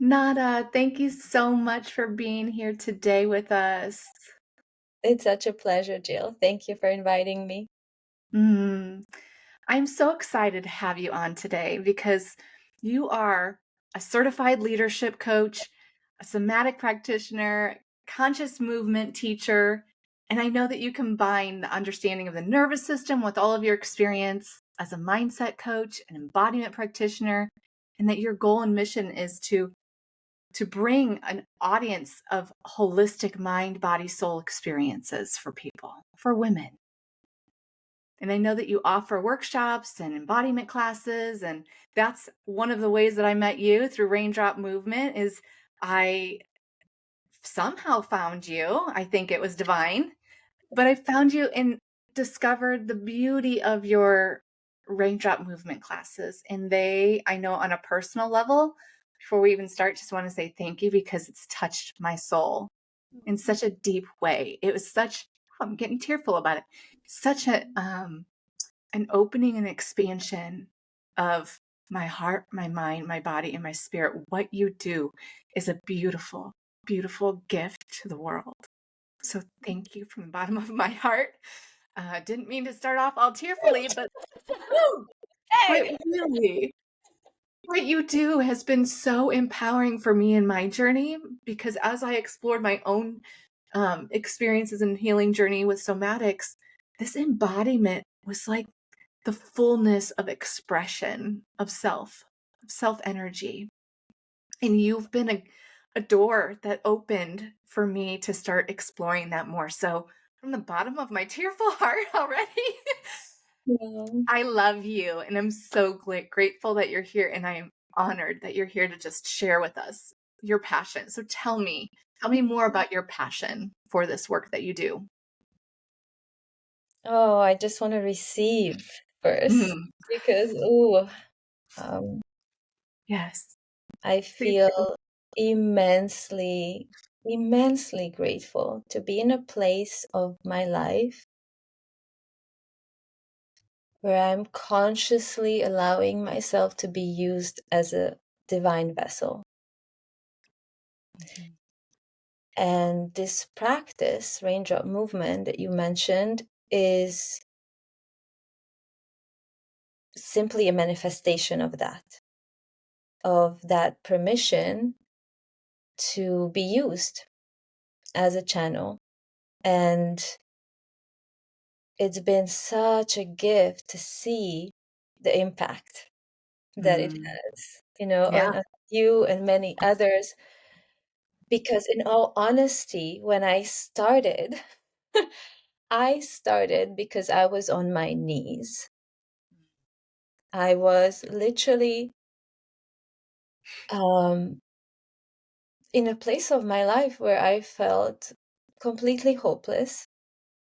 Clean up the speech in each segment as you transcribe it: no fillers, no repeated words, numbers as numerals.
Nada, thank you so much for being here today with us. It's such a pleasure, Jill. Thank you for inviting me. Mm, I'm so excited to have you on today because you are a certified leadership coach, a somatic practitioner, conscious movement teacher, and I know that you combine the understanding of the nervous system with all of your experience as a mindset coach, an embodiment practitioner, and that your goal and mission is to bring an audience of holistic mind, body, soul experiences for people, for women. And I know that you offer workshops and embodiment classes, and that's one of the ways that I met you through Raindrop movement is I somehow found you. I think it was divine, but I found you and discovered the beauty of your Raindrop movement classes. And I know on a personal level, before we even start, just want to say thank you because it's touched my soul in such a deep way. It was I'm getting tearful about it. Such an opening and expansion of my heart, my mind, my body, and my spirit. What you do is a beautiful, beautiful gift to the world. So thank you from the bottom of my heart. Didn't mean to start off all tearfully, but Hey! really, what you do has been so empowering for me in my journey because as I explored my own experiences and healing journey with somatics, this embodiment was like the fullness of expression of self energy. And you've been a door that opened for me to start exploring that more. So, from the bottom of my tearful heart already, Yeah. I love you. And I'm so grateful that you're here. And I am honored that you're here to just share with us your passion. So, tell me more about your passion for this work that you do. Oh, I just want to receive first Mm, because, um, yes. I Please do. feel immensely, immensely grateful to be in a place of my life where I'm consciously allowing myself to be used as a divine vessel. Mhm. And this practice, raindrop movement that you mentioned, is simply a manifestation of that permission to be used as a channel. And it's been such a gift to see the impact that it Mm, has, yeah. on you and many others. Because in all honesty, when I started, I started because I was on my knees. I was literally um, in a place of my life where I felt completely hopeless,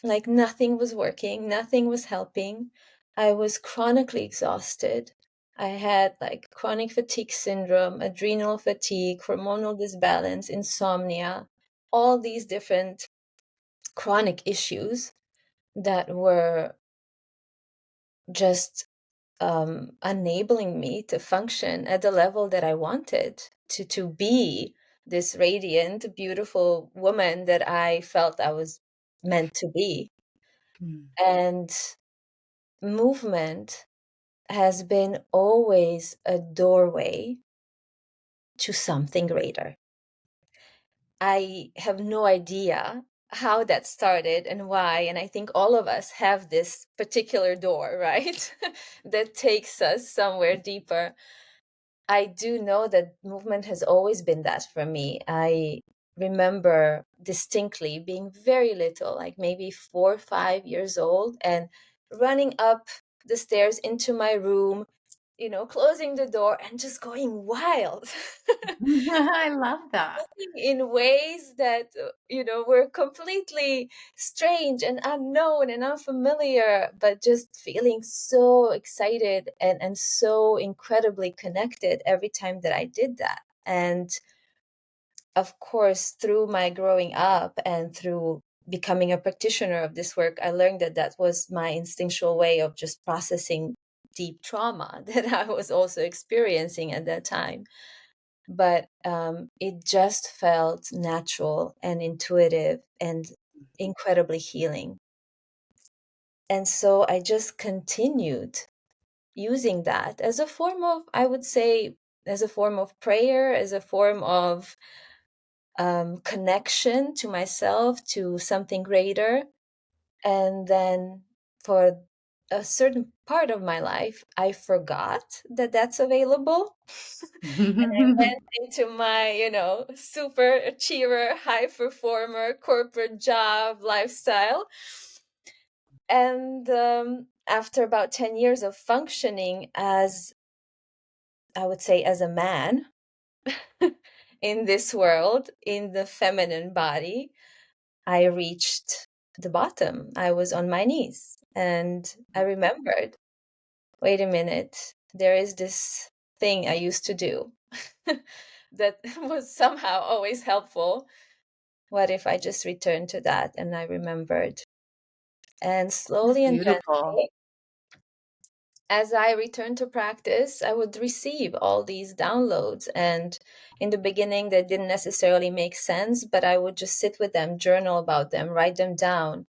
like nothing was working, nothing was helping. I was chronically exhausted. I had like chronic fatigue syndrome, adrenal fatigue, hormonal disbalance, insomnia, all these different chronic issues that were just enabling me to function at the level that I wanted to be this radiant, beautiful woman that I felt I was meant to be. Mm, And movement has been always a doorway to something greater. I have no idea how that started and why. And I think all of us have this particular door, right? that takes us somewhere deeper. I do know that movement has always been that for me. I remember distinctly being very little, like maybe 4 or 5 years old, and running up the stairs into my room, closing the door and just going wild. I love that. in ways that were completely strange and unknown and unfamiliar, but just feeling so excited and so incredibly connected every time that I did that. And of course, through my growing up and through becoming a practitioner of this work, I learned that that was my instinctual way of just processing deep trauma that I was also experiencing at that time. but it just felt natural and intuitive and incredibly healing. And so I just continued using that as a form of, I would say, as a form of prayer, as a form of connection to myself, to something greater. And then for a certain part of my life, I forgot that that's available. And I went into my, super achiever, high performer, corporate job lifestyle. And after about 10 years of functioning as, I would say, as a man in this world, in the feminine body, I reached the bottom. I was on my knees and I remembered, wait a minute, there is this thing I used to do that was somehow always helpful. What if I just returned to that? And I remembered. And It's slowly and beautiful. gently, as I returned to practice, I would receive all these downloads. And in the beginning, they didn't necessarily make sense, but I would just sit with them, journal about them, write them down.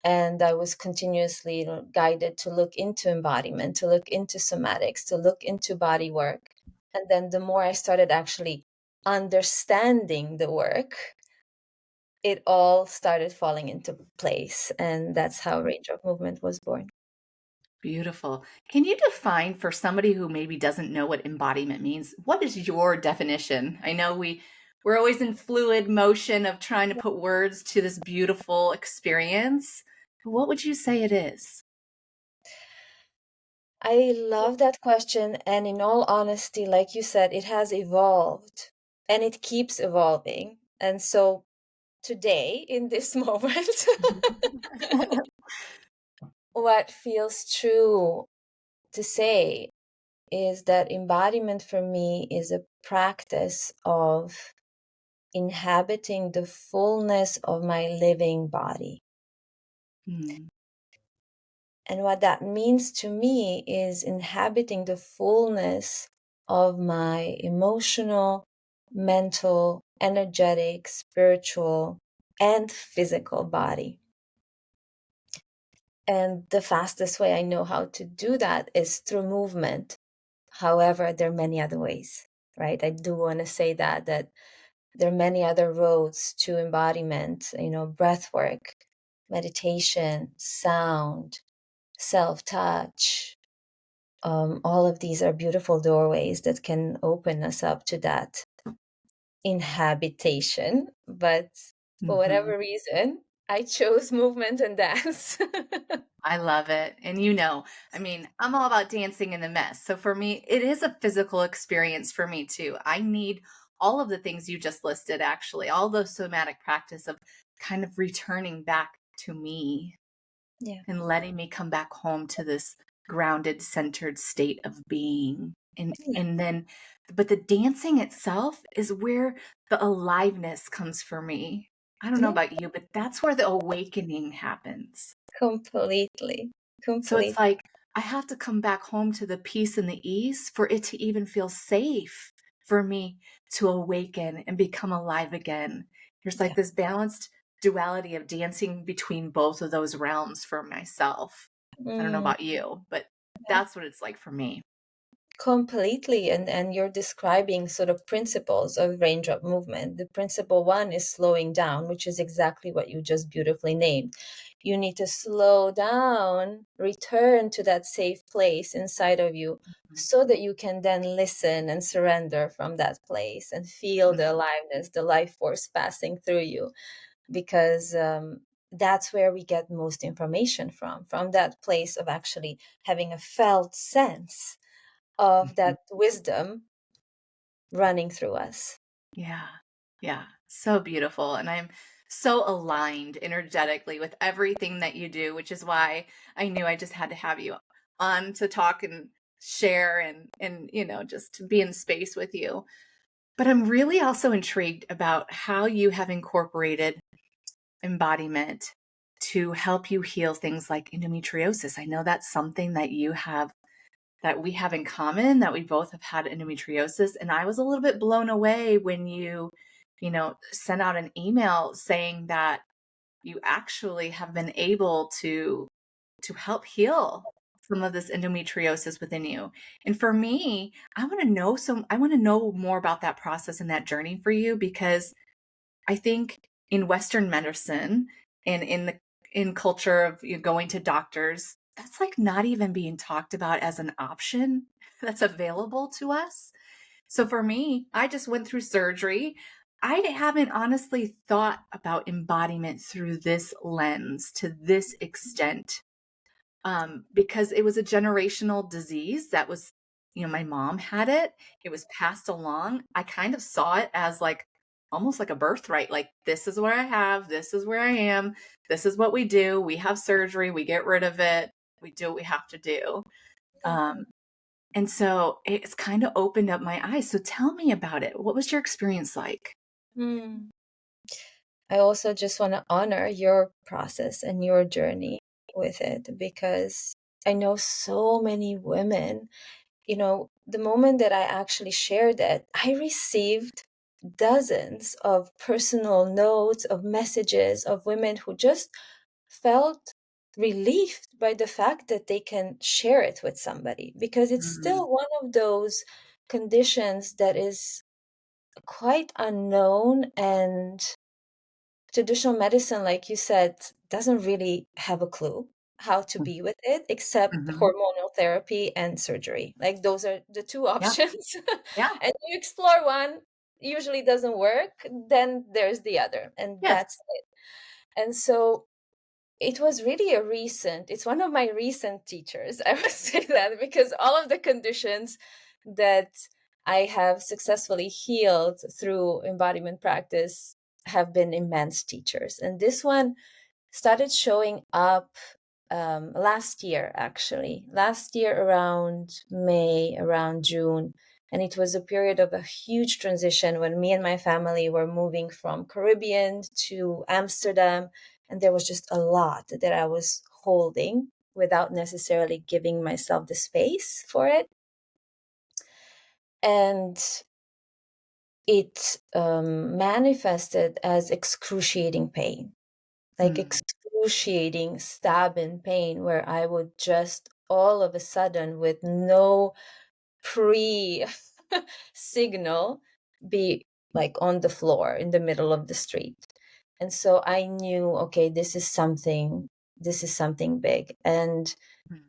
And I was continuously, guided to look into embodiment, to look into somatics, to look into body work. And then the more I started actually understanding the work, it all started falling into place. And that's how Raindrop Movement was born. Beautiful. Can you define for somebody who maybe doesn't know what embodiment means? What is your definition? I know we're always in fluid motion of trying to put words to this beautiful experience. What would you say it is? I love that question. And in all honesty, like you said, it has evolved and it keeps evolving. And so today, in this moment, what feels true to say is that embodiment for me is a practice of inhabiting the fullness of my living body. Hmm. And what that means to me is inhabiting the fullness of my emotional, mental, energetic, spiritual, and physical body. And the fastest way I know how to do that is through movement. However, there are many other ways, right? I do want to say that there are many other roads to embodiment, breath work, meditation, sound, self-touch. All of these are beautiful doorways that can open us up to that inhabitation. But for Hmm. whatever reason, I chose movement and dance. I love it. And I mean, I'm all about dancing in the mess. So for me, it is a physical experience for me too. I need all of the things you just listed, actually, all the somatic practice of kind of returning back to me Yeah. and letting me come back home to this grounded, centered state of being. Yeah. And then, but the dancing itself is where the aliveness comes for me. I don't know Yeah. about you, but that's where the awakening happens. Completely. So it's Completely. like I have to come back home to the peace and the ease for it to even feel safe for me to awaken and become alive again. There's like Yeah. this balanced duality of dancing between both of those realms for myself. I don't know Mm, about you, but yeah. that's what it's like for me. Completely. And you're describing sort of principles of raindrop movement. The principle one is slowing down, which is exactly what you just beautifully named. You need to slow down, return to that safe place inside of you so that you can then listen and surrender from that place and feel the Mhm. aliveness, the life force passing through you. Because that's where we get most information from that place of actually having a felt sense of Mhm. that wisdom running through us. Yeah. Yeah. So beautiful. And I'm so aligned energetically with everything that you do, which is why I knew I just had to have you on to talk and share and just to be in space with you. But I'm really also intrigued about how you have incorporated embodiment to help you heal things like endometriosis. I know that's something that you have that we have in common, that we both have had endometriosis. And I was a little bit blown away when you sent out an email saying that you actually have been able to help heal some of this endometriosis within you. And for me, I want to know more about that process and that journey for you, because I think in Western medicine and in culture of going to doctors, that's like not even being talked about as an option that's available to us. So for me, I just went through surgery. I haven't honestly thought about embodiment through this lens to this extent, because it was a generational disease that was, my mom had it. It was passed along. I kind of saw it as like almost like a birthright. Like, this is what I have. This is where I am. This is what we do. We have surgery. We get rid of it. We do what we have to do. Um, and so it's kind of opened up my eyes. So tell me about it. What was your experience like? Hmm. I also just want to honor your process and your journey with it, because I know so many women, the moment that I actually shared it, I received dozens of personal notes, of messages of women who just felt relieved by the fact that they can share it with somebody, because it's Mm, still one of those conditions that is quite unknown, and traditional medicine, like you said, doesn't really have a clue how to be with it, except mhm. hormonal therapy and surgery. Like, those are the two Yeah. options. Yeah. And you explore one, usually doesn't work, then there's the other, and Yes. that's it. And so it was really it's one of my recent teachers, I would say that, because all of the conditions that I have successfully healed through embodiment practice have been immense teachers. And this one started showing up last year, actually. Last year, around May, around June. And it was a period of a huge transition when me and my family were moving from Caribbean to Amsterdam. And there was just a lot that I was holding without necessarily giving myself the space for it. And it manifested as excruciating pain, like Mm, excruciating stabbing pain, where I would just all of a sudden, with no pre signal, be like on the floor in the middle of the street. And so I knew, okay, this is something big. And mm,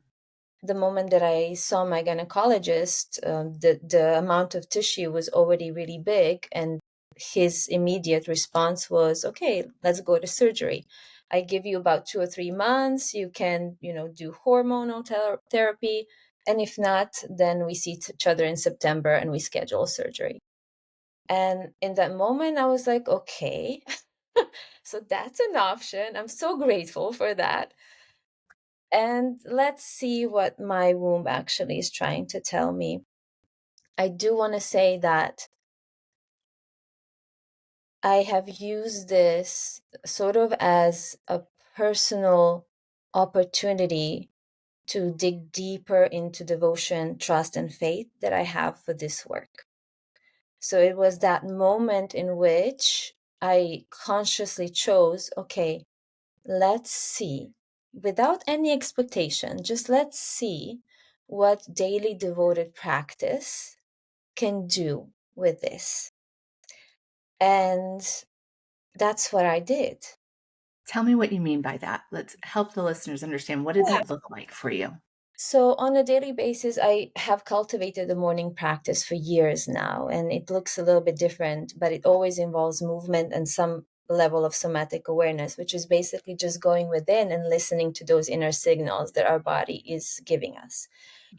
the moment that I saw my gynecologist, the amount of tissue was already really big, and his immediate response was, "Okay, let's go to surgery. I give you about 2 or 3 months. You can, do hormonal therapy, and if not, then we see each other in September and we schedule surgery." And in that moment, I was like, "Okay." So that's an option. I'm so grateful for that. And let's see what my womb actually is trying to tell me. I do want to say that I have used this sort of as a personal opportunity to dig deeper into devotion, trust, and faith that I have for this work. So it was that moment in which I consciously chose, okay, let's see, without any expectation, just let's see what daily devoted practice can do with this. And that's what I did. Tell me what you mean by that. Let's help the listeners understand. What did Yeah. that look like for you? So, on a daily basis, I have cultivated the morning practice for years now, and it looks a little bit different, but it always involves movement and some level of somatic awareness, which is basically just going within and listening to those inner signals that our body is giving us.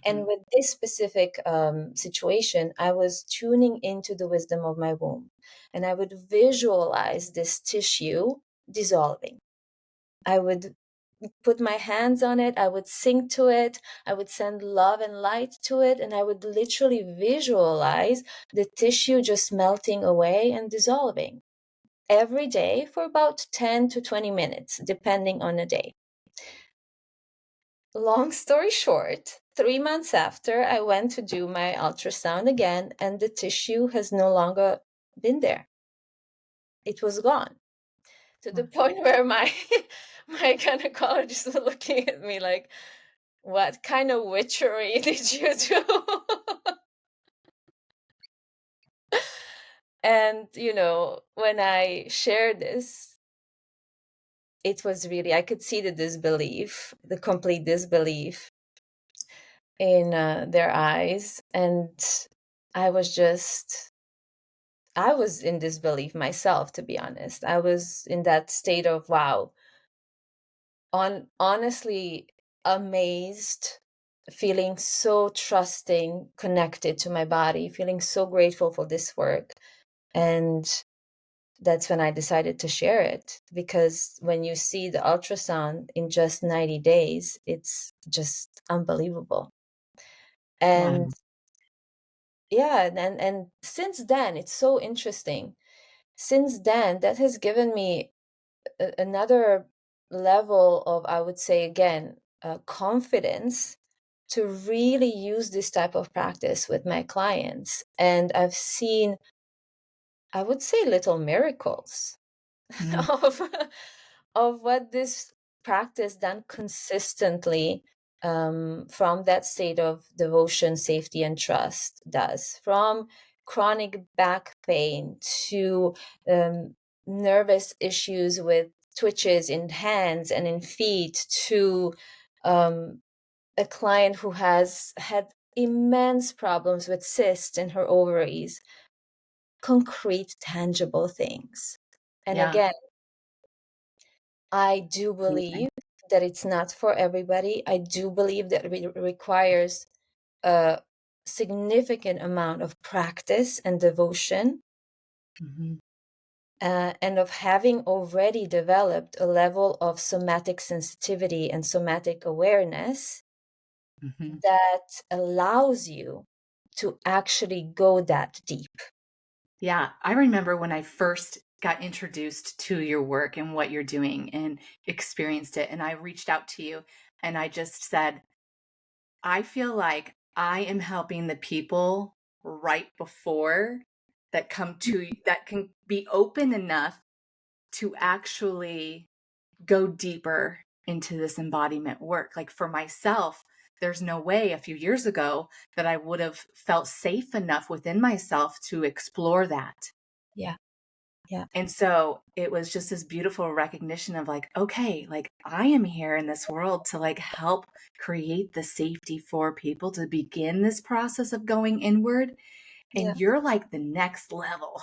And Mhm. with this specific situation, I was tuning into the wisdom of my womb, and I would visualize this tissue dissolving. I would put my hands on it, I would sing to it, I would send love and light to it, and I would literally visualize the tissue just melting away and dissolving every day for about 10 to 20 minutes, depending on the day. Long story short, 3 months after, I went to do my ultrasound again, and the tissue has no longer been there. It was gone, to the point where my my gynecologist was looking at me like, what kind of witchery did you do? And, when I shared this, it was really, I could see the disbelief, the complete disbelief in their eyes. And I was just, I was in disbelief myself, to be honest. I was in that state of, wow, honestly amazed, feeling so trusting, connected to my body, feeling so grateful for this work. And that's when I decided to share it, because when you see the ultrasound in just 90 days, it's just unbelievable. And Wow. yeah, and since then, it's so interesting. Since then, that has given me another level of, I would say again, confidence to really use this type of practice with my clients. And I've seen, I would say, little miracles Mm, of of what this practice done consistently, from that state of devotion, safety, and trust does. From chronic back pain to nervous issues with twitches in hands and in feet to um, a client who has had immense problems with cysts in her ovaries, concrete, tangible things. And yeah. again, I do Amazing. believe that it's not for everybody. I do believe that it requires a significant amount of practice and devotion, Hmm. and of having already developed a level of somatic sensitivity and somatic awareness Hmm. that allows you to actually go that deep. Yeah, I remember when I first got introduced to your work and what you're doing and experienced it, and I reached out to you and I just said, I feel like I am helping the people right before that come to that can be open enough to actually go deeper into this embodiment work. Like for myself, there's no way a few years ago that I would have felt safe enough within myself to explore that. Yeah, yeah, And so it was just this beautiful recognition of like, okay, like I am here in this world to like help create the safety for people to begin this process of going inward. yeah, And you're like the next level.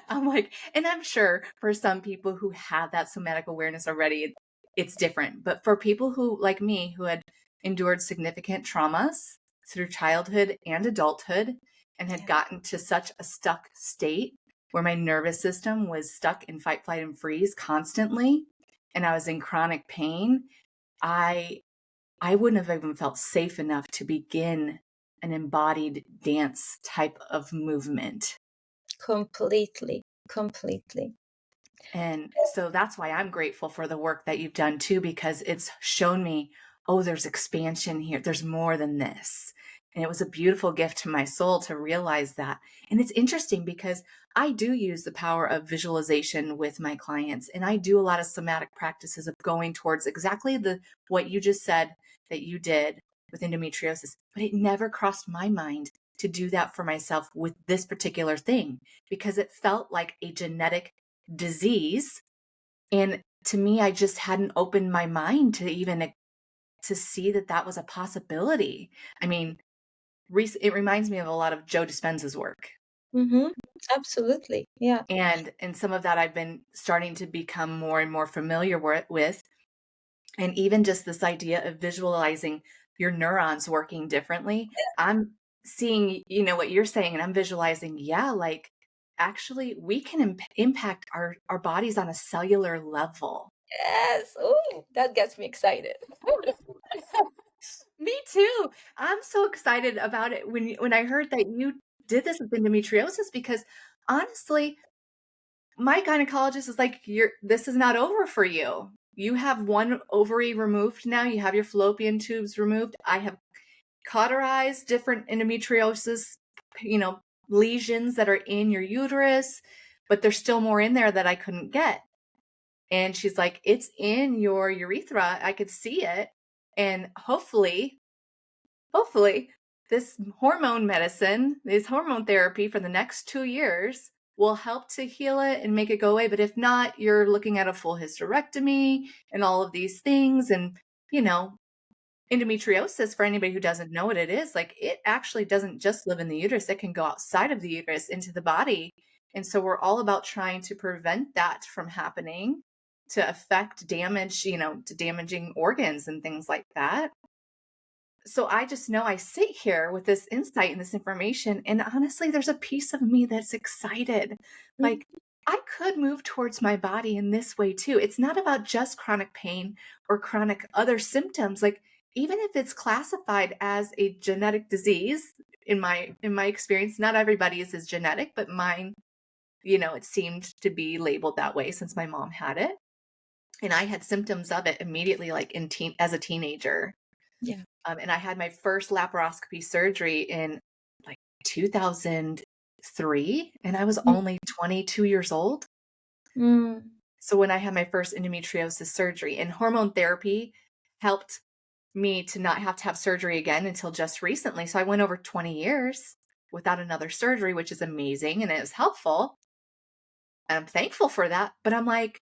I'm like, and I'm sure for some people who have that somatic awareness already, it's different. But for people who, like me, who had endured significant traumas through childhood and adulthood and had yeah. gotten to such a stuck state where my nervous system was stuck in fight, flight, and freeze constantly, and I was in chronic pain, I I wouldn't have even felt safe enough to begin an embodied dance type of movement. Completely, completely. And so that's why I'm grateful for the work that you've done too, because it's shown me, oh, there's expansion here. There's more than this. And it was a beautiful gift to my soul to realize that. And it's interesting because I do use the power of visualization with my clients. And I do a lot of somatic practices of going towards exactly the what you just said that you did with endometriosis. But it never crossed my mind to do that for myself with this particular thing because it felt like a genetic disease. And to me, I just hadn't opened my mind to even to see that that was a possibility. I mean, it reminds me of a lot of Joe Dispenza's work. Mm-hmm. Absolutely. Yeah. And some of that I've been starting to become more and more familiar with. And even just this idea of visualizing your neurons working differently. I'm seeing, what you're saying, and I'm visualizing, yeah, like actually we can impact our bodies on a cellular level. Yes. Oh, that gets me excited. Me too. I'm so excited about it when I heard that you did this with endometriosis because honestly, my gynecologist is like, this is not over for you. You have one ovary removed now. You have your fallopian tubes removed. I have cauterize different endometriosis, you know, lesions that are in your uterus, but there's still more in there that I couldn't get. And she's like, it's in your urethra. I could see it. And hopefully, this hormone medicine, this hormone therapy for the next 2 years will help to heal it and make it go away. But if not, you're looking at a full hysterectomy and all of these things. And, you know, endometriosis, for anybody who doesn't know what it is, like it actually doesn't just live in the uterus, it can go outside of the uterus into the body. And so we're all about trying to prevent that from happening to affect damage, you know, to damaging organs and things like that. So I just know I sit here with this insight and this information, and honestly, there's a piece of me that's excited. Mhm. Like, I could move towards my body in this way too. It's not about just chronic pain or chronic other symptoms. Like, even if it's classified as a genetic disease, in my experience, not everybody's is genetic, but mine, you know, it seemed to be labeled that way since my mom had it. And I had symptoms of it immediately, like as a teenager. Yeah. And I had my first laparoscopy surgery in like 2003, and I was only 22 years old. Mm. So when I had my first endometriosis surgery, and hormone therapy helped me to not have to have surgery again until just recently. So I went over 20 years without another surgery, which is amazing and it was helpful. And I'm thankful for that. But I'm like,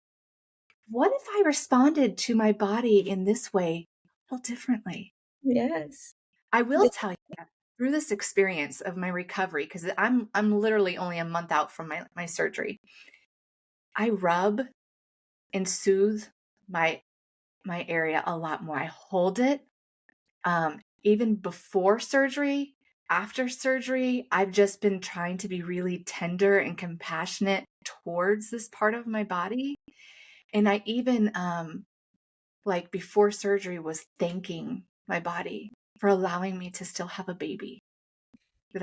what if I responded to my body in this way a little differently? Yes. I will The- tell you that through this experience of my recovery, because I'm literally only a month out from my surgery. I rub and soothe my area a lot more. I hold it. Even before surgery, after surgery, I've just been trying to be really tender and compassionate towards this part of my body. And I even like before surgery was thanking my body for allowing me to still have a baby. That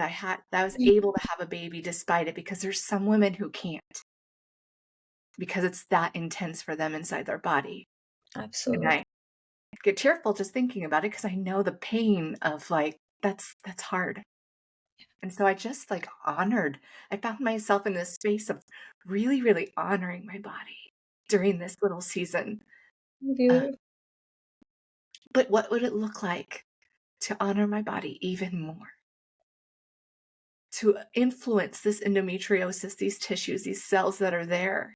I was able to have a baby despite it, because there's some women who can't, because it's that intense for them inside their body. And Absolutely. I get tearful just thinking about it, because I know the pain of like that's hard. And so I just like I found myself in this space of really, really honoring my body during this little season. Uh, Beautiful. but what would it look like to honor my body even more? To influence this endometriosis, these tissues, these cells that are there,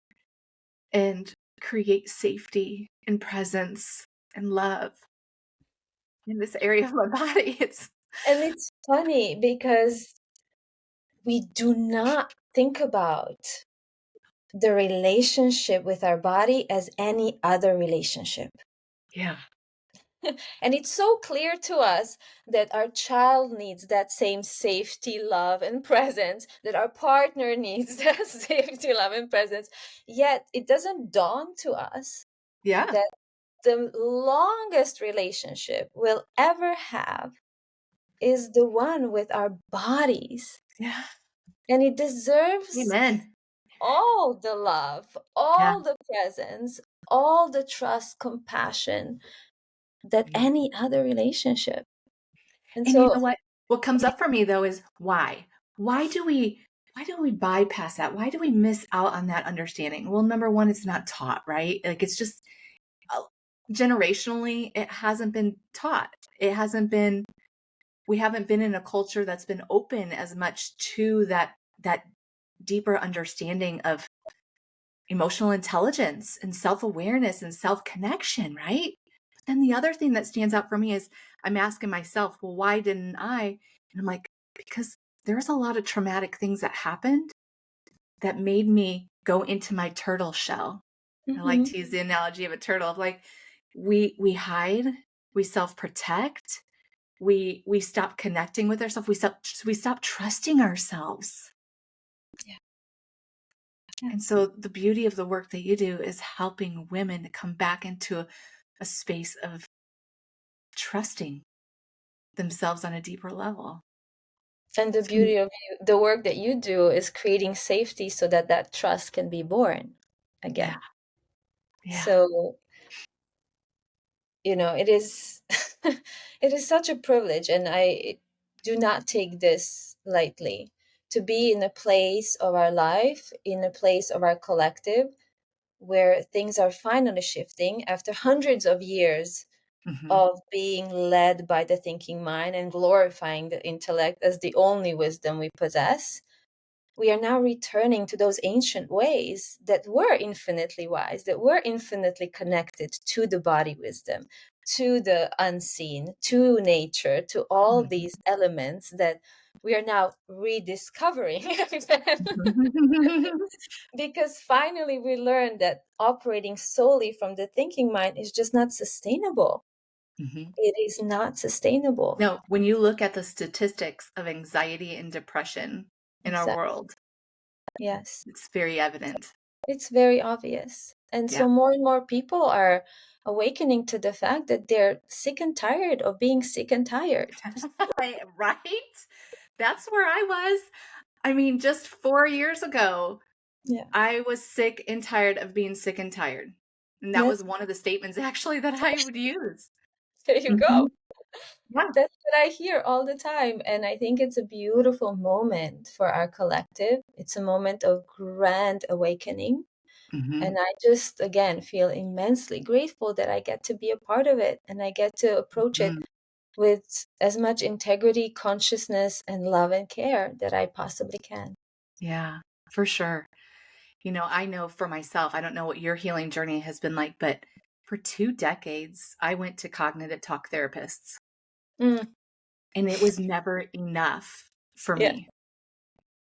and create safety and presence and love in this area of my body. It's And it's funny because we do not think about the relationship with our body as any other relationship. yeah, And it's so clear to us that our child needs that same safety, love, and presence, that our partner needs that safety, love, and presence. Yet it doesn't dawn to us yeah, that the longest relationship we'll ever have is the one with our bodies. yeah. And it deserves Amen. all the love, Yeah. all the presence, all the trust, compassion that Yeah. any other relationship. And And you know so, what? What comes up for me though is why? Why do we why do we bypass that? Why do we miss out on that understanding? Well, number one, it's not taught, right? Like it's just uh, generationally, it hasn't been taught. It hasn't been We haven't been in a culture that's been open as much to that deeper understanding of emotional intelligence and self-awareness and self-connection, right? But then the other thing that stands out for me is I'm asking myself, well, why didn't I? And I'm like, because there's a lot of traumatic things that happened that made me go into my turtle shell. I like mhm, to use the analogy of a turtle of like we hide, we self-protect, we stop connecting with ourselves, we stop trusting ourselves. yeah, yeah. And so the beauty of the work that you do is helping women to come back into a space of trusting themselves on a deeper level. And the So, beauty of the work that you do is creating safety so that that trust can be born yeah, again. yeah, So it is it is such a privilege, and I do not take this lightly, to be in a place of our life, in a place of our collective, where things are finally shifting after hundreds of years Hmm. of being led by the thinking mind and glorifying the intellect as the only wisdom we possess. We are now returning to those ancient ways that were infinitely wise, that were infinitely connected to the body wisdom, to the unseen, to nature, to all these elements that we are now rediscovering. Because finally we learned that operating solely from the thinking mind is just not sustainable. Hmm. It is not sustainable. No, when you look at the statistics of anxiety and depression in our Exactly. world, Yes. it's very evident. It's very obvious. And Yeah. so more and more people are awakening to the fact that they're sick and tired of being sick and tired. Right? That's where I was. I mean, just 4 years ago, Yeah. I was sick and tired of being sick and tired. And that That's, was one of the statements actually that I would use. there you Hmm. go. Yeah. That's what I hear all the time. And I think it's a beautiful moment for our collective. It's a moment of grand awakening. Hmm. And I just, again, feel immensely grateful that I get to be a part of it and I get to approach it Hmm. with as much integrity, consciousness, and love and care that I possibly can. Yeah, for sure. I know for myself, I don't know what your healing journey has been like, but for 2 decades, I went to cognitive talk therapists, Mm, and it was never enough for yeah. me.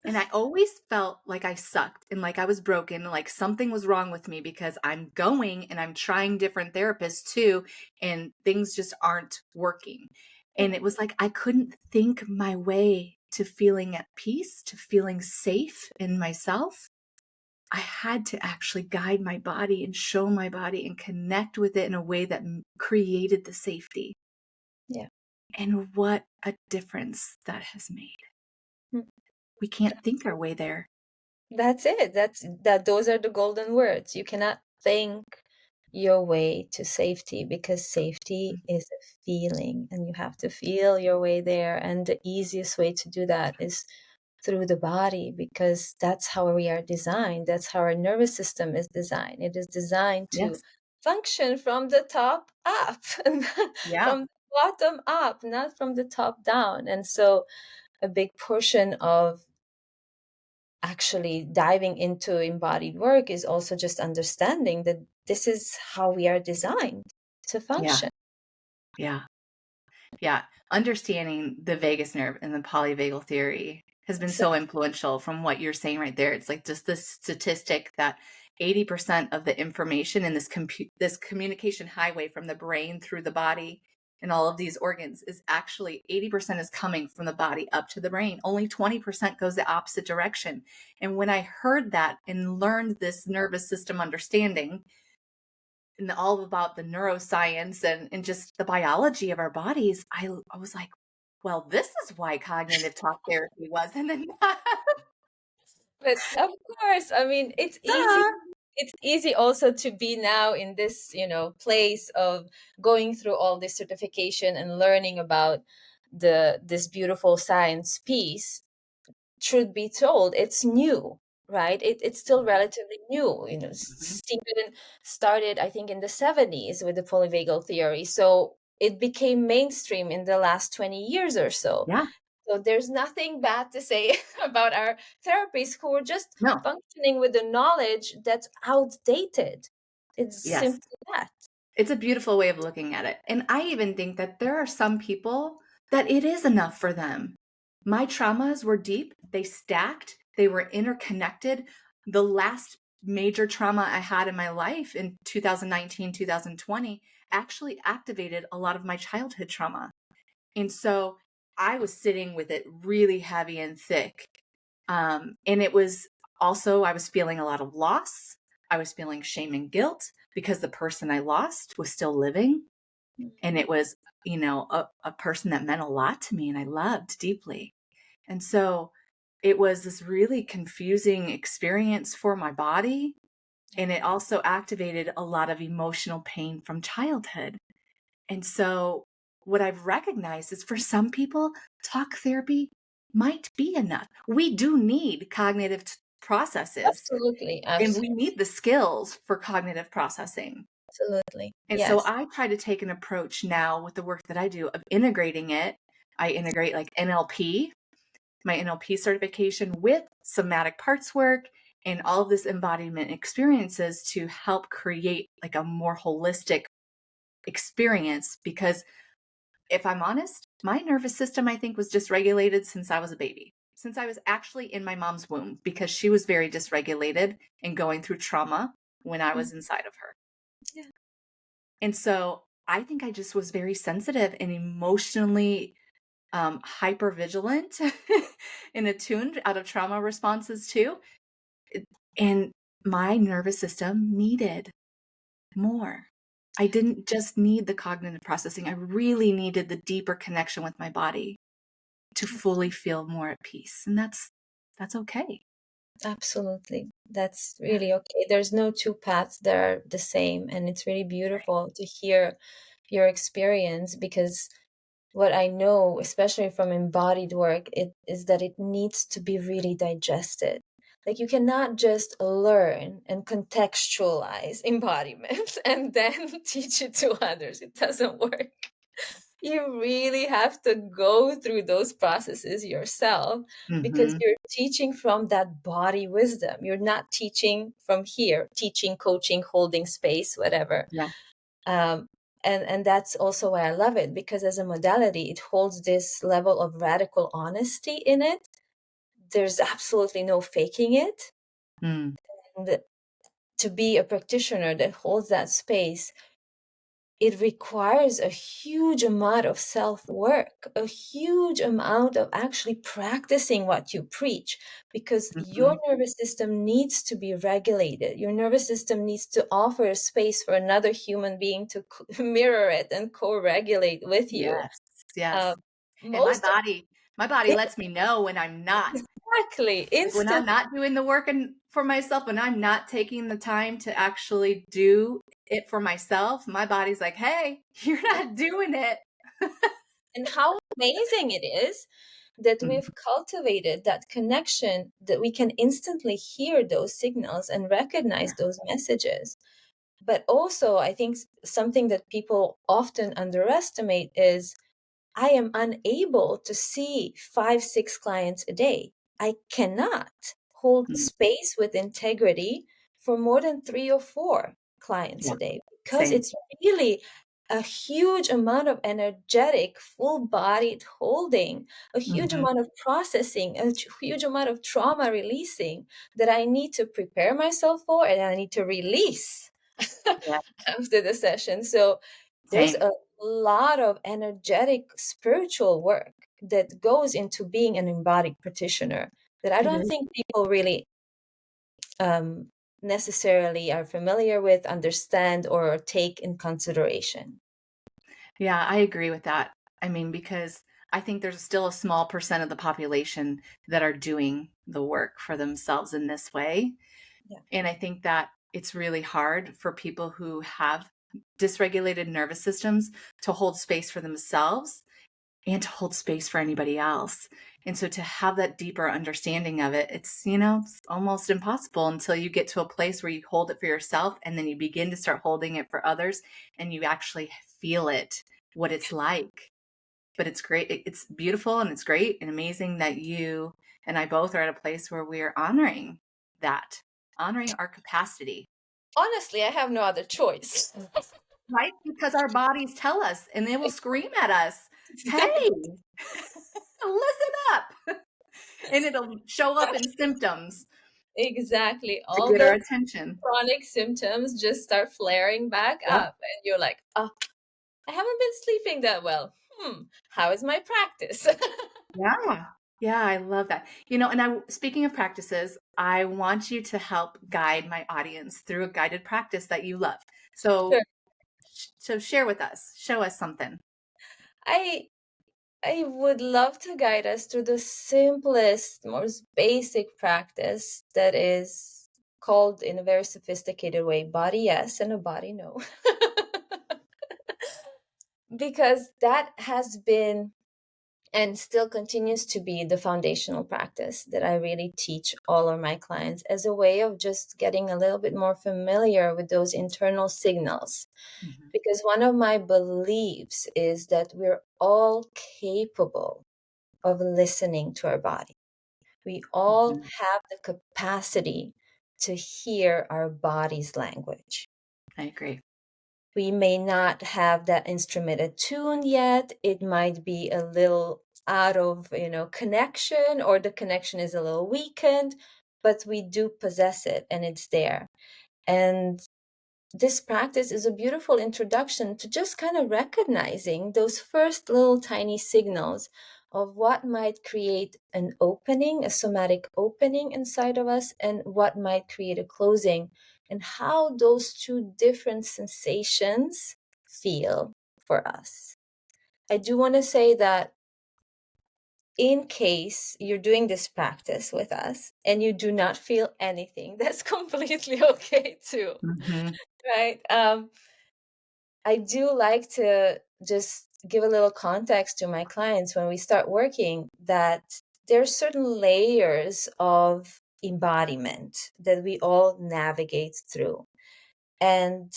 And I always felt like I sucked and like I was broken, like something was wrong with me because I'm going and I'm trying different therapists too, and things just aren't working. And it was like I couldn't think my way to feeling at peace, to feeling safe in myself. I had to actually guide my body and show my body and connect with it in a way that created the safety. Yeah. And what a difference that has made. Mm. We can't think our way there. That's it. Those are the golden words. You cannot think your way to safety, because safety is a feeling and you have to feel your way there. And the easiest way to do that is through the body, because that's how we are designed. That's how our nervous system is designed. It is designed to Yes. function from the top up, and Yeah. from the bottom up, not from the top down. And so a big portion of actually diving into embodied work is also just understanding that this is how we are designed to Yeah. function. Yeah. Yeah. Understanding the vagus nerve and the polyvagal theory has been so Exactly. influential from what you're saying right there. It's like just this statistic that 80% of the information in this communication highway from the brain through the body and all of these organs is actually 80% is coming from the body up to the brain. Only 20% goes the opposite direction. And when I heard that and learned this nervous system understanding, and all about the neuroscience and just the biology of our bodies, I was like, well, this is why cognitive talk therapy was. And then, But of course, I mean, it's easy. duh. It's easy also to be now in this, place of going through all this certification and learning about this beautiful science piece. Truth be told, it's new, right? It's still relatively new. Mhm. Stephen started, I think, in the 70s with the polyvagal theory. So it became mainstream in the last 20 years or so. Yeah, So there's nothing bad to say about our therapists who are just no, functioning with the knowledge that's outdated. It's yes. simply that. It's a beautiful way of looking at it. And I even think that there are some people that it is enough for them. My traumas were deep, they stacked, they were interconnected. The last major trauma I had in my life in 2019, 2020 actually activated a lot of my childhood trauma. And so I was sitting with it really heavy and thick. And it was also, I was feeling a lot of loss. I was feeling shame and guilt because the person I lost was still living. And it was, a person that meant a lot to me and I loved deeply. And so it was this really confusing experience for my body. And it also activated a lot of emotional pain from childhood. And so what I've recognized is for some people, talk therapy might be enough. We do need cognitive processes, Absolutely. and we need the skills for cognitive processing. Absolutely. And so Yes. I try to take an approach now with the work that I do of integrating it. I integrate like NLP, my NLP certification with somatic parts work and all of this embodiment experiences to help create like a more holistic experience. Because if I'm honest, my nervous system, I think, was dysregulated since I was a baby, since I was actually in my mom's womb, because she was very dysregulated and going through trauma when I Mm. was inside of her. Yeah. And so I think I just was very sensitive and emotionally hyper vigilant and attuned out of trauma responses too. And my nervous system needed more. I didn't just need the cognitive processing. I really needed the deeper connection with my body to fully feel more at peace. And that's okay. Absolutely. That's Yeah. really okay. There's no two paths that are the same. And it's really beautiful to hear your experience because what I know, especially from embodied work, it is that it needs to be really digested. Like you cannot just learn and contextualize embodiment and then teach it to others. It doesn't work. You really have to go through those processes yourself because Mhm. you're teaching from that body wisdom. You're not teaching from here, teaching, coaching, holding space, whatever. Yeah. Um, and that's also why I love it because as a modality, it holds this level of radical honesty in it. There's absolutely no faking it. Mm. And to be a practitioner that holds that space, it requires a huge amount of self-work, a huge amount of actually practicing what you preach, because your Mhm. nervous system needs to be regulated. Your nervous system needs to offer a space for another human being to mirror it and co-regulate with you. Yes. Yes. Um, And my most of body lets me know when I'm not. exactly Like when I'm instant. not doing the work and for myself, when I'm not taking the time to actually do it for myself, my body's like, "Hey, you're not doing it." And how amazing it is that Mhm. we've cultivated that connection that we can instantly hear those signals and recognize those messages. But also, I think something that people often underestimate is I am unable to see 5, 6 clients a day. I cannot hold Mm. space with integrity for more than 3 or 4 clients Yeah. a day because Same. it's really a huge amount of energetic, full-bodied holding, a huge Mhm. amount of processing, a huge amount of trauma releasing that I need to prepare myself for and I need to release Yeah. after the session. So there's Same. a lot of energetic spiritual work that goes into being an embodied practitioner that I It don't is. think people really um, necessarily are familiar with, understand, or take in consideration. Yeah, I agree with that. I mean, because I think there's still a small percent of the population that are doing the work for themselves in this way. Yeah. And I think that it's really hard for people who have dysregulated nervous systems to hold space for themselves and to hold space for anybody else. And so to have that deeper understanding of it, it's almost impossible until you get to a place where you hold it for yourself and then you begin to start holding it for others and you actually feel it, what it's like. But it's great. It's beautiful and it's great and amazing that you and I both are at a place where we're honoring that, honoring our capacity, Honestly, I have no other choice. right? Because our bodies tell us and they will scream at us, hey, listen up. And it'll show up in symptoms Exactly. to All get our those attention. chronic symptoms just start flaring back Yep. up, and you're like, oh, I haven't been sleeping that well. How is my practice? Yeah. Yeah, I love that. And speaking of practices, I want you to help guide my audience through a guided practice that you love. Sure. So share with us, show us something. I I would love to guide us through the simplest, most basic practice that is called in a very sophisticated way body yes and a body no. because that has been and still continues to be the foundational practice that I really teach all of my clients as a way of just getting a little bit more familiar with those internal signals. Mhm. Because one of my beliefs is that we're all capable of listening to our body. We all Mhm. have the capacity to hear our body's language. I agree. We may not have that instrument attuned yet. It might be a little out of, connection, or the connection is a little weakened, but we do possess it and it's there. And this practice is a beautiful introduction to just kind of recognizing those first little tiny signals of what might create an opening, a somatic opening inside of us, and what might create a closing, and how those two different sensations feel for us. I do want to say that in case you're doing this practice with us and you do not feel anything, that's completely okay too, Mhm. right? I do like to just give a little context to my clients when we start working that there's certain layers of embodiment that we all navigate through. And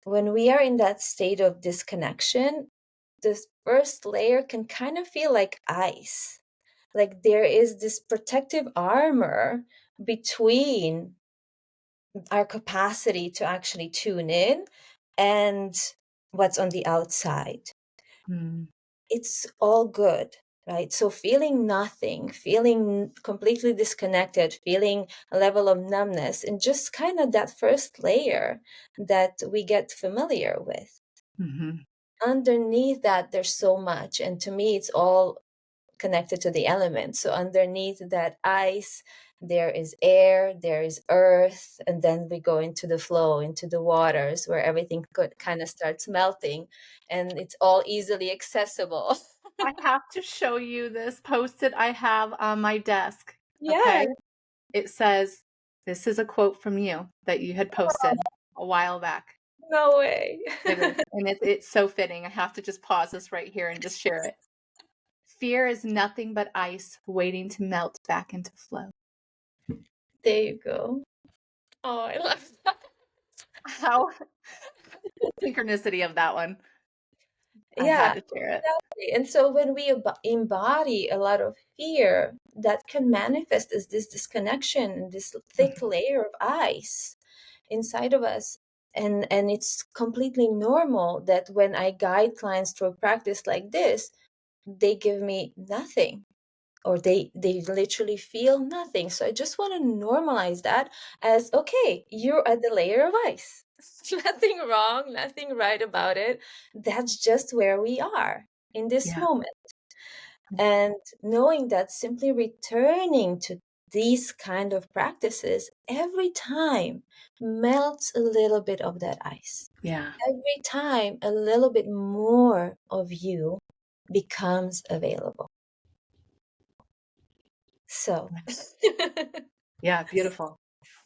when we are in that state of disconnection, the first layer can kind of feel like ice. Like there is this protective armor between our capacity to actually tune in and what's on the outside. Mm. It's all good, right? So feeling nothing, feeling completely disconnected, feeling a level of numbness, and just kind of that first layer that we get familiar with. Mhm. Underneath that, there's so much. And to me, it's all connected to the elements. So underneath that ice, there is air, there is earth, and then we go into the flow, into the waters where everything kind of starts melting and it's all easily accessible. I have to show you this Post-it I have on my desk, Yeah, okay? It says, "This is a quote from you that you had posted a while back." no way. It is, and it's so fitting. I have to just pause this right here and just share it. "Fear is nothing but ice waiting to melt back into flow." There you go. Oh, I love that. How synchronicity of that one. I Yeah, had to share it. exactly. And so when we embody a lot of fear, that can manifest as this disconnection and this thick Mhm. layer of ice inside of us. And it's completely normal that when I guide clients through a practice like this, they give me nothing, or they literally feel nothing. So I just want to normalize that as, okay, you're at the layer of ice. Nothing wrong, nothing right about it. That's just where we are in this Yeah. moment. And knowing that simply returning to these kind of practices every time melts a little bit of that ice. Yeah. Every time a little bit more of you becomes available. So, Yeah, beautiful.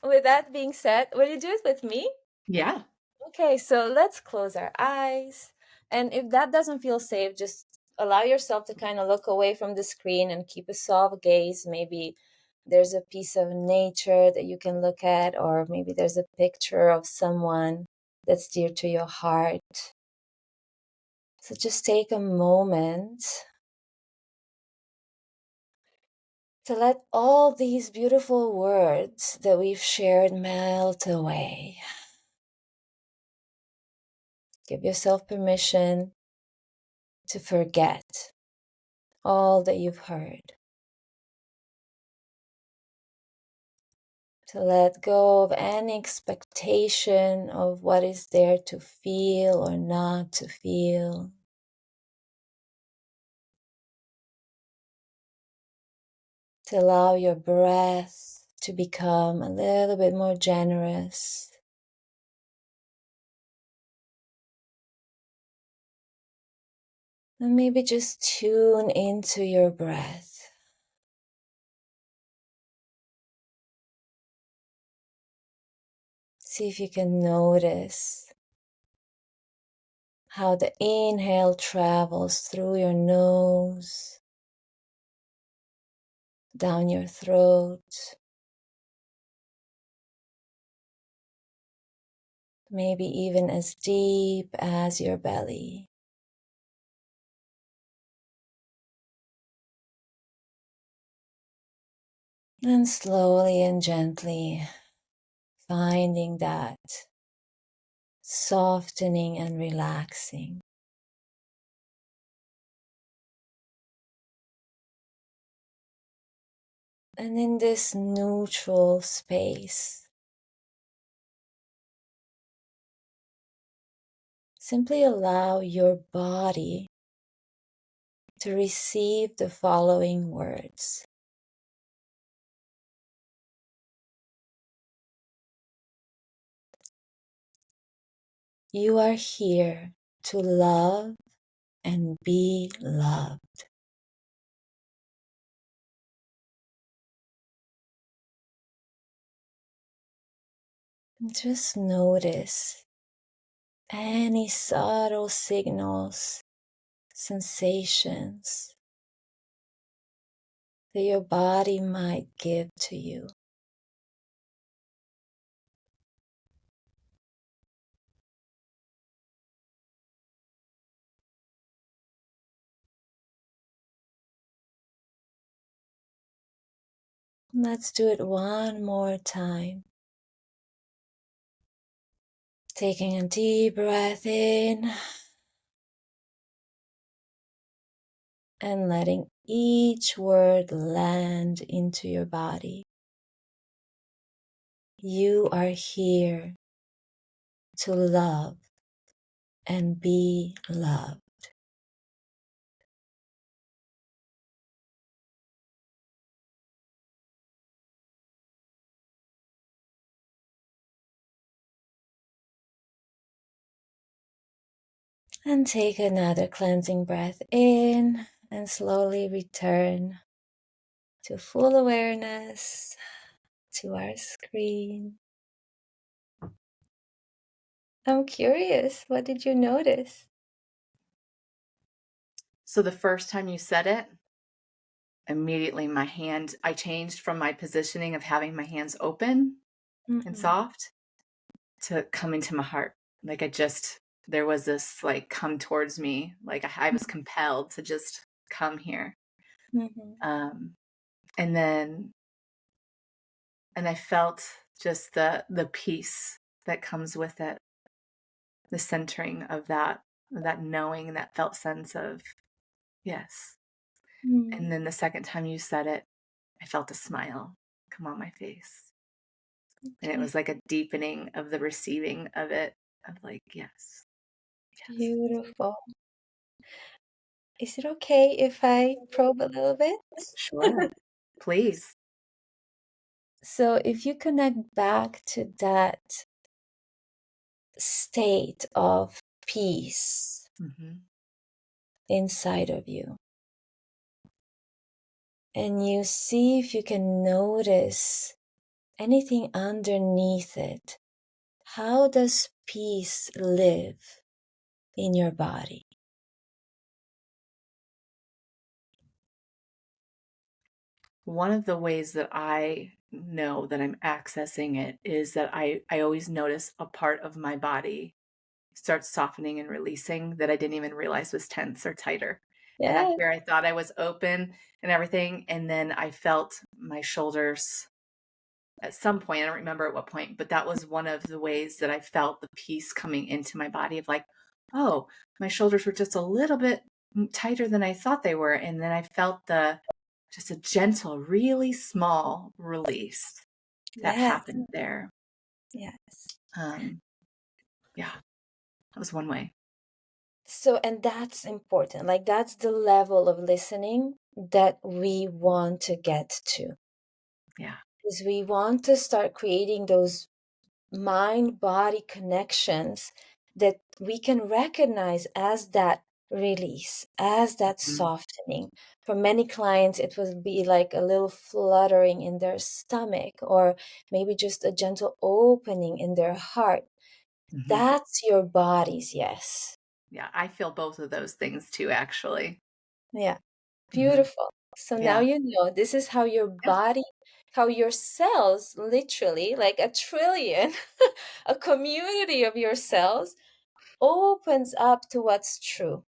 with that being said, will you do it with me? Yeah. Okay, so let's close our eyes. And if that doesn't feel safe, just allow yourself to kind of look away from the screen and keep a soft gaze. Maybe there's a piece of nature that you can look at, or maybe there's a picture of someone that's dear to your heart. So just take a moment to let all these beautiful words that we've shared melt away. Give yourself permission to forget all that you've heard, to let go of any expectation of what is there to feel or not to feel. To allow your breath to become a little bit more generous. And maybe just tune into your breath. See if you can notice how the inhale travels through your nose, down your throat, maybe even as deep as your belly. And slowly and gently finding that softening and relaxing. And in this neutral space, simply allow your body to receive the following words. You are here to love and be loved. And just notice any subtle signals, sensations that your body might give to you. Let's do it one more time. Taking a deep breath in and letting each word land into your body. You are here to love and be loved. And take another cleansing breath in and slowly return to full awareness to our screen. I'm curious, what did you notice? So the first time you said it, immediately I changed from my positioning of having my hands open and Mm-hmm. soft to coming to my heart. Like there was this like come towards me, like I was compelled to just come here. Mm-hmm. Um, and then, and I felt just the peace that comes with it, the centering of that knowing, that felt sense of yes. And then the second time you said it, I felt a smile come on my face. And it Okay, was like a deepening of the receiving of it, of like, yes, yes. beautiful. Is it okay if I probe a little bit? Sure. Please. So, if you connect back to that state of peace Hmm. inside of you, and you see if you can notice anything underneath it, how does peace live in your body? One of the ways that I know that I'm accessing it is that I always notice a part of my body starts softening and releasing that I didn't even realize was tense or tighter. And Yeah, where I thought I was open and everything. And then I felt my shoulders at some point. I don't remember at what point, but that was one of the ways that I felt the peace coming into my body of like, oh, my shoulders were just a little bit tighter than I thought they were. And then I felt just a gentle, really small release that yes, happened there. yes. Um, yeah, that was one way. So, and that's important. Like, that's the level of listening that we want to get to. Yeah. Is we want to start creating those mind body connections that we can recognize as that release, as that Mm-hmm. softening. For many clients, it would be like a little fluttering in their stomach, or maybe just a gentle opening in their heart. Mm-hmm. That's your body's yes. Yeah, I feel both of those things too, actually. Yeah, Mhm. beautiful. So now Yeah. you know this is how your Yes. body, how your cells, literally like a trillion, a community of your cells opens up to what's true.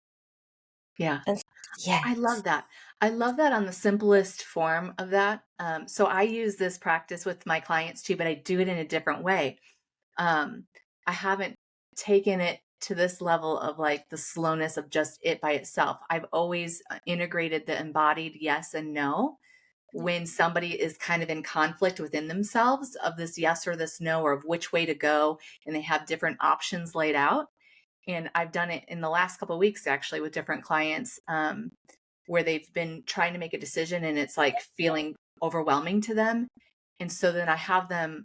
Yeah. And I yes. love that. I love that on the simplest form of that. So I use this practice with my clients too, but I do it in a different way. Um, I haven't taken it to this level of like the slowness of just it by itself. I've always integrated the embodied yes and no Yeah. when somebody is kind of in conflict within themselves of this yes or this no or of which way to go, and they have different options laid out. And I've done it in the last couple of weeks actually with different clients, where they've been trying to make a decision and it's like feeling overwhelming to them. And so then I have them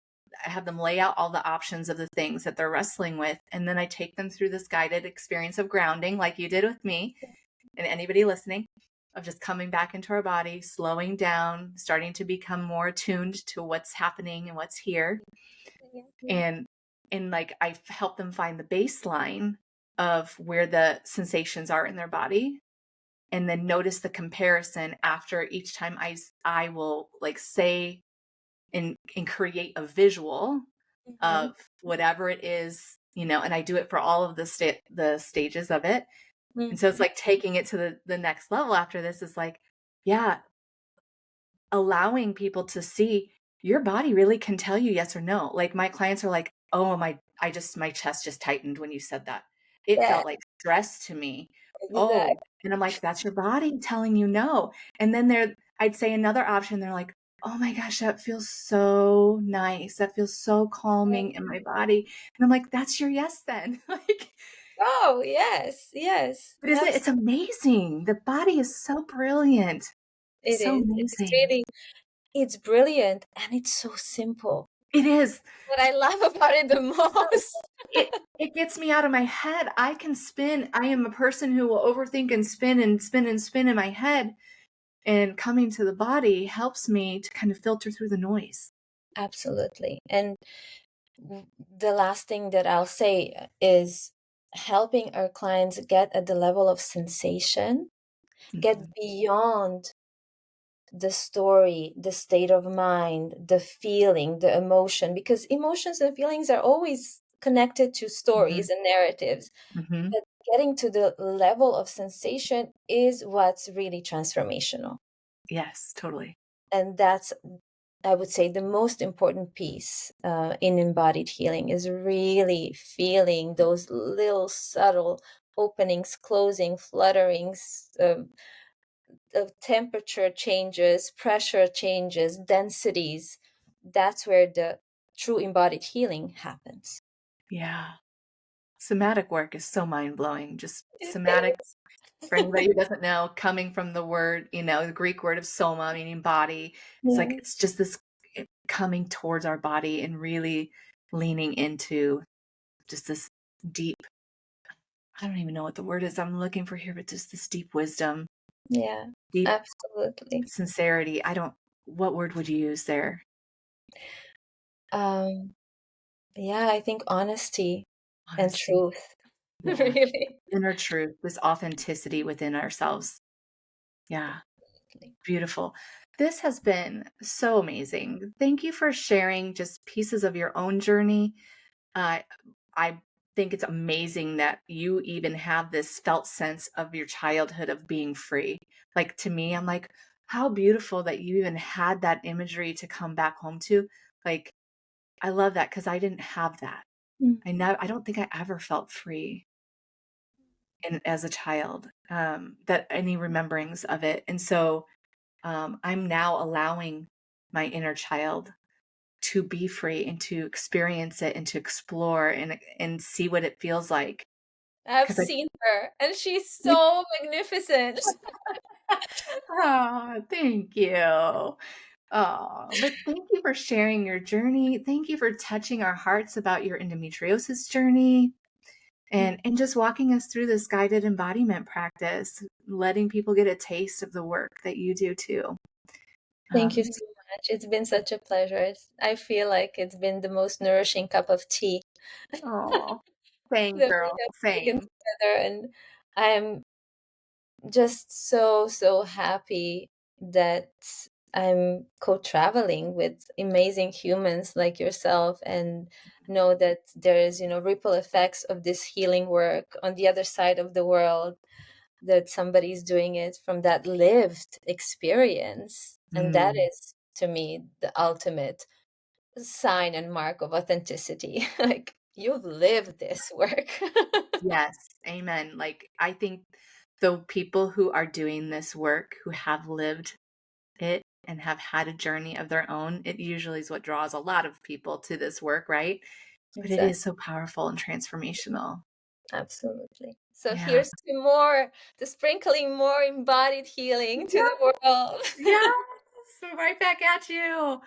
lay out all the options of the things that they're wrestling with. And then I take them through this guided experience of grounding, like you did with me and anybody listening, of just coming back into our body, slowing down, starting to become more attuned to what's happening and what's here. Yeah. Yeah. And like I help them find the baseline of where the sensations are in their body, and then notice the comparison after each time I will like say and create a visual Mhm. of whatever it is, and I do it for all of the stages of it. And so it's Mhm. like taking it to the next level after this is like, yeah, allowing people to see your body really can tell you yes or no. Like my clients are like, "Oh, my chest just tightened when you said that. It Yeah, felt like stress to me." Oh, exactly. and I'm like, "That's your body telling you no." And then I'd say another option, they're like, "Oh my gosh, that feels so nice. That feels so calming in my body." And I'm like, "That's your yes then." Like, Oh, yes, yes, but isn't it? It's amazing. The body is so brilliant. it So is. amazing. It's brilliant and it's so simple. It is. What I love about it the So most. it gets me out of my head. I can spin. I am a person who will overthink and spin and spin and spin in my head. And coming to the body helps me to kind of filter through the noise. Absolutely. And the last thing that I'll say is helping our clients get at the level of sensation, get Mhm, beyond the story, the state of mind, the feeling, the emotion, because emotions and feelings are always connected to mhm, stories and narratives. mhm. But getting to the level of sensation is what's really transformational. Yes, totally. And that's, I would say, the most important piece in embodied healing is really feeling those little subtle openings, closing, flutterings, of temperature changes, pressure changes, densities. That's where the true embodied healing happens. Yeah. Somatic work is so mind blowing. Just It somatic, is. for anybody who doesn't know, coming from the word, the Greek word of soma, meaning body. It's like, Yeah, it's just this coming towards our body and really leaning into just this deep, I don't even know what the word is I'm looking for here, but just this deep wisdom, yeah, deep absolutely. sincerity. What word would you use there? Um, yeah, I think honesty and Honesty. truth, Yeah. really. Inner truth, this authenticity within ourselves. Yeah. Beautiful. This has been so amazing. Thank you for sharing just pieces of your own journey. Uh, I think it's amazing that you even have this felt sense of your childhood of being free. Like to me, I'm like, how beautiful that you even had that imagery to come back home to. Like, I love that because I didn't have that. Mm. I don't think I ever felt free as a child, that any rememberings of it. And so I'm now allowing my inner child to be free and to experience it and to explore and see what it feels like. I've Because seen her, and she's so magnificent. thank you. Oh, but thank you for sharing your journey. Thank you for touching our hearts about your endometriosis journey and just walking us through this guided embodiment practice, letting people get a taste of the work that you do too. Thank you Um, so much. It's been such a pleasure. I feel like it's been the most nourishing cup of tea. oh. Same, that we girl. have taken Same. together. And I'm just so happy that I'm co-traveling with amazing humans like yourself, and know that there is, ripple effects of this healing work on the other side of the world, that somebody's doing it from that lived experience. And that Mm, is, to me, the ultimate sign and mark of authenticity. Like, you've lived this work. yes. Amen. Like, I think the people who are doing this work, who have lived it and have had a journey of their own, it usually is what draws a lot of people to this work, right? But it is Exactly. so powerful and transformational. Absolutely. So Yeah. here's to sprinkling more embodied healing to the Yes. world. Yes. Right back at you.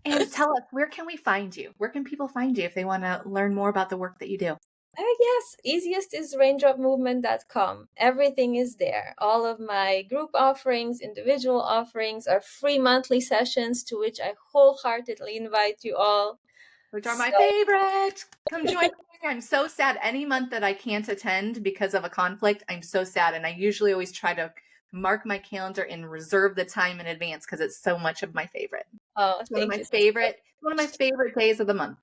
And tell us, where can we find you? Where can people find you if they want to learn more about the work that you do? Yes, easiest is raindropmovement.com. Everything is there. All of my group offerings, individual offerings are free monthly sessions to which I wholeheartedly invite you all. Which are my So, favorite. Come join me. I'm so sad. Any month that I can't attend because of a conflict, I'm so sad. And I usually always try to mark my calendar and reserve the time in advance because it's so much of my favorite. oh, It's thank you. one of my favorite days of the month.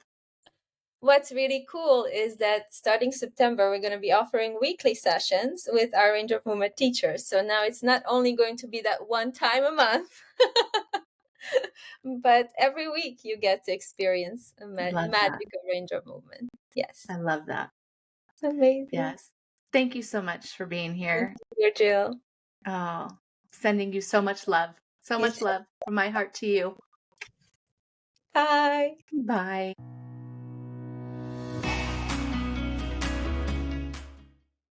What's really cool is that starting September, we're going to be offering weekly sessions with our Raindrop Movement teachers. So now it's not only going to be that one time a month, but every week you get to experience a Love that. magic of Raindrop Movement. Yes. I love that. Amazing. Yes. Thank you so much for being Thank here. you, Jill. Oh, sending you so much love. So You much too. love from my heart to you. Bye. Bye.